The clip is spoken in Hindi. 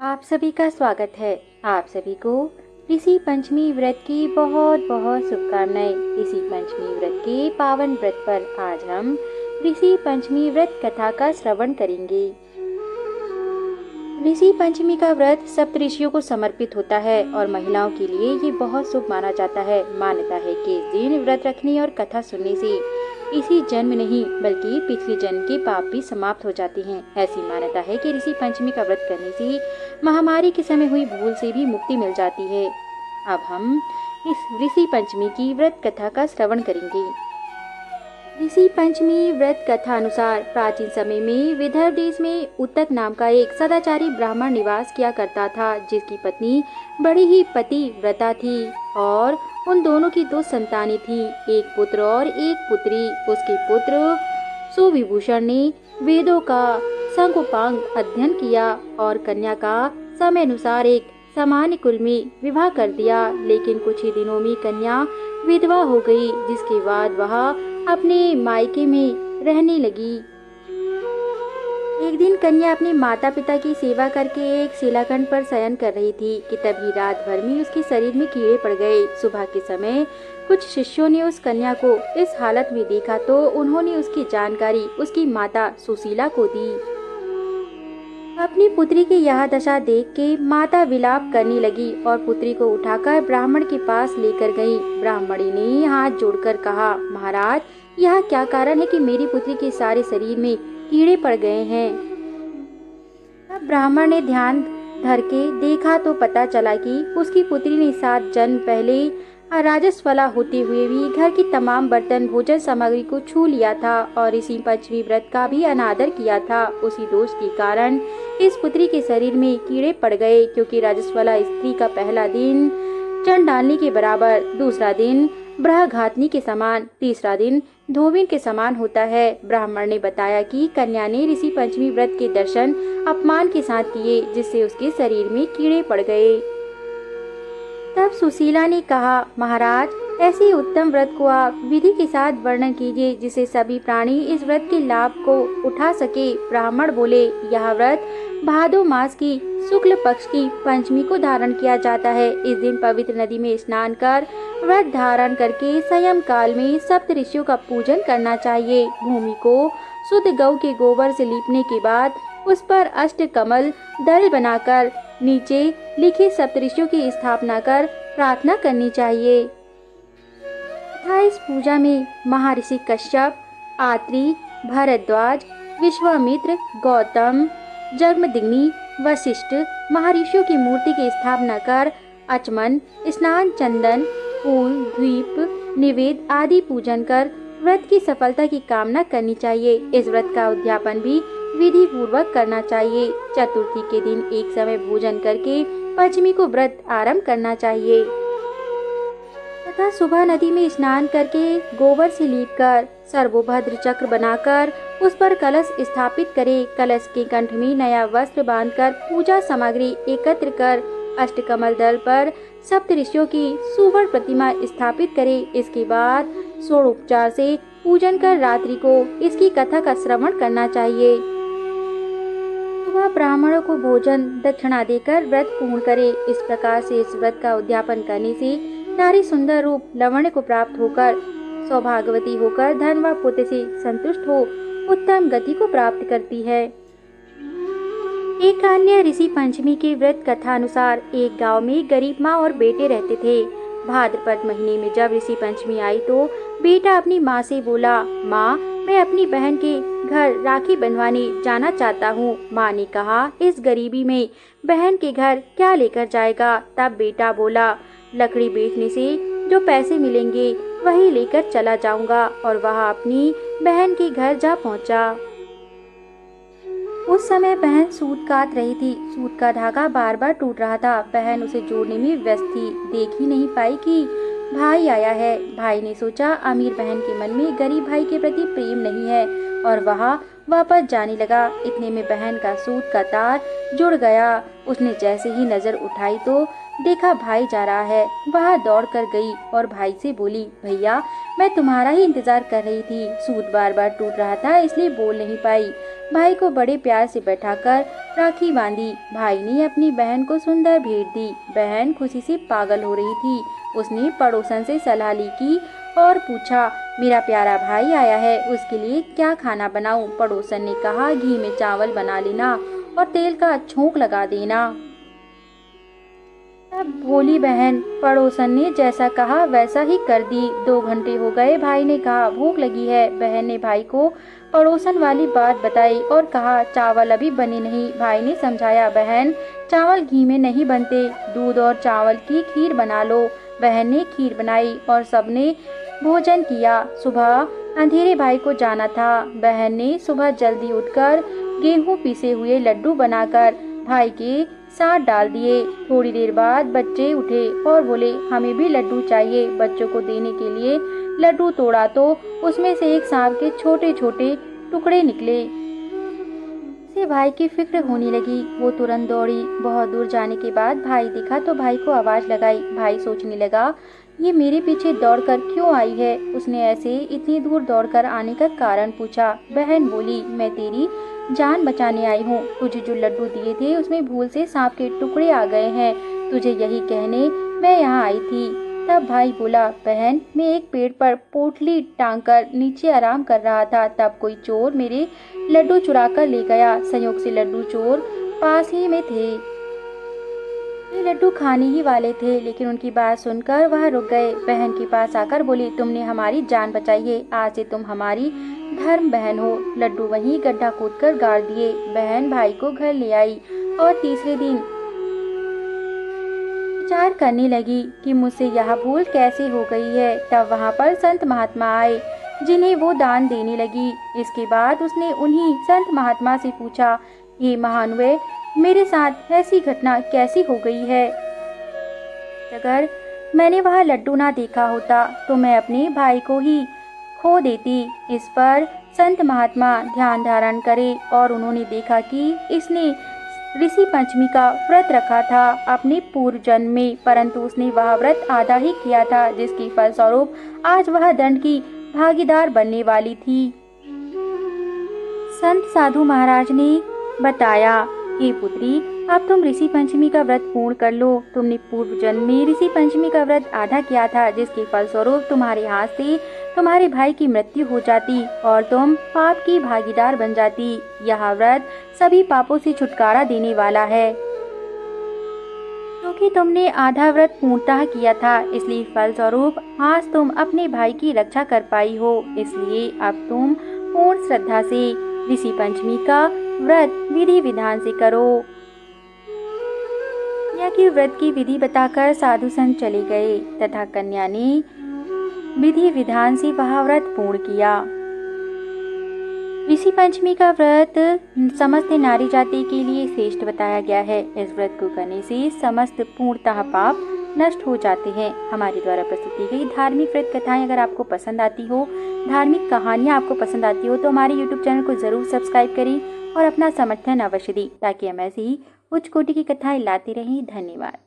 आप सभी का स्वागत है। आप सभी को ऋषि पंचमी व्रत की बहुत बहुत शुभकामनाएं। ऋषि पंचमी व्रत के पावन व्रत पर आज हम ऋषि पंचमी व्रत कथा का श्रवण करेंगे। ऋषि पंचमी का व्रत सप्त ऋषियों को समर्पित होता है और महिलाओं के लिए ये बहुत शुभ माना जाता है। मान्यता है कि इस दिन व्रत रखने और कथा सुनने से इसी जन्म नहीं बल्कि पिछले जन्म के पाप भी समाप्त हो जाते हैं। ऐसी मान्यता है कि ऋषि पंचमी का व्रत करने से महामारी के समय हुई भूल से भी मुक्ति मिल जाती है। अब हम इस ऋषि पंचमी की व्रत कथा का श्रवण करेंगे। ऋषि पंचमी व्रत कथा अनुसार प्राचीन समय में विदर्भ देश में उत्तक नाम का एक सदाचारी ब्राह्मण निवास किया करता था, जिसकी पत्नी बड़ी ही पतिव्रता थी और उन दोनों की दो संतानें थी, एक पुत्र और एक पुत्री। उसके पुत्र सुविभूषण ने वेदों का संगोपांग अध्ययन किया और कन्या का समय अनुसार एक सामान्य कुल में विवाह कर दिया। लेकिन कुछ ही दिनों में कन्या विधवा हो गई, जिसके बाद वह अपने मायके में रहने लगी। एक दिन कन्या अपने माता पिता की सेवा करके एक शिलाखंड पर शयन कर रही थी कि तभी रात भर में उसके शरीर में कीड़े पड़ गए। सुबह के समय कुछ शिष्यों ने उस कन्या को इस हालत में देखा तो उन्होंने उसकी जानकारी उसकी माता सुशीला को दी। अपनी पुत्री की यह दशा देख के माता विलाप करने लगी और पुत्री को उठाकर ब्राह्मण के पास लेकर गई। ब्राह्मणी ने हाथ जोड़कर कहा, महाराज, यह क्या कारण है कि मेरी पुत्री के सारे शरीर में कीड़े पड़ गए हैं। तब ब्राह्मण ने ध्यान धर के देखा तो पता चला कि उसकी पुत्री ने 7 जन्म पहले राजस्वला होते हुए भी घर की तमाम बर्तन भोजन सामग्री को छू लिया था और इसी पंचमी व्रत का भी अनादर किया था। उसी दोष के कारण इस पुत्री के शरीर में कीड़े पड़ गए, क्योंकि राजस्वला स्त्री का पहला दिन चंडालनी के बराबर, दूसरा दिन ब्रह्मघातनी के समान, तीसरा दिन धोबिन के समान होता है। ब्राह्मण ने बताया कि कन्या ने ऋषि पंचमी व्रत के दर्शन अपमान के साथ किए, जिससे उसके शरीर में कीड़े पड़ गए। तब सुशीला ने कहा, महाराज, ऐसे उत्तम व्रत को आप विधि के साथ वर्णन कीजिए जिससे सभी प्राणी इस व्रत के लाभ को उठा सके। ब्राह्मण बोले, यह व्रत भादो मास की शुक्ल पक्ष की पंचमी को धारण किया जाता है। इस दिन पवित्र नदी में स्नान कर व्रत धारण करके संयम काल में सप्त ऋषियों का पूजन करना चाहिए। भूमि को शुद्ध गौ के गोबर से लीपने के बाद उस पर अष्ट कमल दल बनाकर नीचे लिखे सप्तऋषियों की स्थापना कर प्रार्थना करनी चाहिए तथा इस पूजा में महर्षि कश्यप, आत्रि, भरद्वाज, विश्वामित्र, गौतम, जमदग्नि, वशिष्ठ महर्षियों की मूर्ति की स्थापना कर अचमन, स्नान, चंदन, फूल, द्वीप, निवेद आदि पूजन कर व्रत की सफलता की कामना करनी चाहिए। इस व्रत का उद्यापन भी विधि पूर्वक करना चाहिए। चतुर्थी के दिन एक समय भोजन करके पंचमी को व्रत आरंभ करना चाहिए तथा सुबह नदी में स्नान करके गोबर से लीपकर सर्वभद्र चक्र बनाकर उस पर कलश स्थापित करे। कलश के कंठ में नया वस्त्र बांधकर पूजा सामग्री एकत्र कर अष्टकमल दल पर सप्त ऋषियों की सुवर्ण प्रतिमा स्थापित करे। इसके बाद षोडोपचार से पूजन कर रात्रि को इसकी कथा का श्रवण करना चाहिए। वह ब्राह्मणों को भोजन दक्षिणा देकर व्रत पूर्ण करे। इस प्रकार से इस व्रत का उद्यापन करने से नारी सुंदर रूप लवण्य को प्राप्त होकर सौभाग्यवती होकर धन व पुत्र से संतुष्ट हो उत्तम गति को प्राप्त करती है। एक अन्य ऋषि पंचमी के व्रत कथा अनुसार एक गांव में गरीब माँ और बेटे रहते थे। भाद्रपद महीने में जब ऋषि पंचमी आई तो बेटा अपनी माँ से बोला, माँ, मैं अपनी बहन के घर राखी बंधवाने जाना चाहता हूँ। माँ ने कहा, इस गरीबी में बहन के घर क्या लेकर जाएगा। तब बेटा बोला, लकड़ी बेचने से जो पैसे मिलेंगे वही लेकर चला जाऊंगा। और वह अपनी बहन के घर जा पहुँचा। उस समय बहन सूत काट रही थी। सूत का धागा बार बार टूट रहा था। बहन उसे जोड़ने में व्यस्त थी। देख ही नहीं पाई कि भाई आया है। भाई ने सोचा अमीर बहन के मन में गरीब भाई के प्रति प्रेम नहीं है और वह वापस जाने लगा। इतने में बहन का सूत का तार जुड़ गया। उसने जैसे ही नजर उठाई तो देखा भाई जा रहा है। वह दौड़ कर गई और भाई से बोली, भैया, मैं तुम्हारा ही इंतजार कर रही थी। सूत बार बार टूट रहा था इसलिए बोल नहीं पाई। भाई को बड़े प्यार से बैठाकर राखी बांधी। भाई ने अपनी बहन को सुंदर भेंट दी। बहन खुशी से पागल हो रही थी। उसने पड़ोसन से सलाह ली की और पूछा, मेरा प्यारा भाई आया है, उसके लिए क्या खाना बनाऊं? पड़ोसन ने कहा, घी में चावल बना लेना और तेल का छोंक लगा देना। तब भोली बहन पड़ोसन ने जैसा कहा वैसा ही कर दी। 2 घंटे हो गए। भाई ने कहा, भूख लगी है। बहन ने भाई को पड़ोसन वाली बात बताई और कहा, चावल अभी बने नहीं। भाई ने समझाया, बहन चावल घी में नहीं बनते, दूध और चावल की खीर बना लो। बहन ने खीर बनाई और सबने भोजन किया। सुबह अंधेरे भाई को जाना था। बहन ने सुबह जल्दी उठकर गेहूं पीसे हुए लड्डू बनाकर भाई के साथ डाल दिए। थोड़ी देर बाद बच्चे उठे और बोले, हमें भी लड्डू चाहिए। बच्चों को देने के लिए लड्डू तोड़ा तो उसमें से एक सांप के छोटे छोटे टुकड़े निकले। से भाई की फिक्र होने लगी। वो तुरंत दौड़ी। बहुत दूर जाने के बाद भाई दिखा तो भाई को आवाज लगाई। भाई सोचने लगा, ये मेरे पीछे दौड़कर क्यों आई है? उसने ऐसे इतनी दूर दौड़कर आने का कारण पूछा। बहन बोली, मैं तेरी जान बचाने आई हूँ। तुझे जो लड्डू दिए थे उसमें भूल से सांप के टुकड़े आ गए हैं। तुझे यही कहने मैं यहाँ आई थी। तब भाई बोला, बहन मैं एक पेड़ पर पोटली टांगकर नीचे आराम कर रहा था। तब कोई चोर मेरे लड्डू चुरा कर ले गया। संयोग से लड्डू चोर पास ही में थे। ये लड्डू खाने ही वाले थे, लेकिन उनकी बात सुनकर वह रुक गए। बहन के पास आकर बोली, तुमने हमारी जान बचाई है, आज से तुम हमारी धर्म बहन हो। लड्डू वहीं गड्ढा खोदकर गाड़ दिए। बहन भाई को घर ले आई और तीसरे दिन विचार करने लगी कि मुझसे यह भूल कैसे हो गई है। तब वहाँ पर संत महात्मा आए, जिन्हें वो दान देने लगी। इसके बाद उसने उन्हीं संत महात्मा से पूछा, ये महानुभाव, मेरे साथ ऐसी घटना कैसी हो गई है? अगर मैंने वह लड्डू ना देखा होता तो मैं अपने भाई को ही खो देती। इस पर संत महात्मा ध्यान धारण करे और उन्होंने देखा कि इसने ऋषि पंचमी का व्रत रखा था अपने पूर्व जन्म में, परंतु उसने वह व्रत आधा ही किया था, जिसके फलस्वरूप आज वह दंड की भागीदार बनने वाली थी। संत साधु महाराज ने बताया, हे पुत्री, अब तुम ऋषि पंचमी का व्रत पूर्ण कर लो। तुमने पूर्व जन्म में ऋषि पंचमी का व्रत आधा किया था, जिसके फलस्वरूप तुम्हारे हाथ से तुम्हारे भाई की मृत्यु हो जाती और तुम पाप की भागीदार बन जाती। यह व्रत सभी पापों से छुटकारा देने वाला है। क्योंकि तुमने आधा व्रत पूर्णतः किया था, इसलिए फलस्वरूप आज तुम अपने भाई की रक्षा कर पाई हो। इसलिए अब तुम पूर्ण श्रद्धा से ऋषि पंचमी का व्रत विधि विधान से करो। कन्या की व्रत की विधि बताकर साधु संत चले गए तथा कन्या ने विधि विधान से वह व्रत पूर्ण किया। ऋषि पंचमी का व्रत समस्त नारी जाति के लिए श्रेष्ठ बताया गया है। इस व्रत को करने से समस्त पूर्णतः पाप नष्ट हो जाते हैं। हमारे द्वारा प्रस्तुत की गई धार्मिक व्रत कथाएं अगर आपको पसंद आती हो, धार्मिक कहानियां आपको पसंद आती हो, तो हमारे YouTube चैनल को जरूर सब्सक्राइब करें और अपना समर्थन अवश्य दें, ताकि हम ऐसे ही उच्च कोटि की कथाएं लाते रहें। धन्यवाद।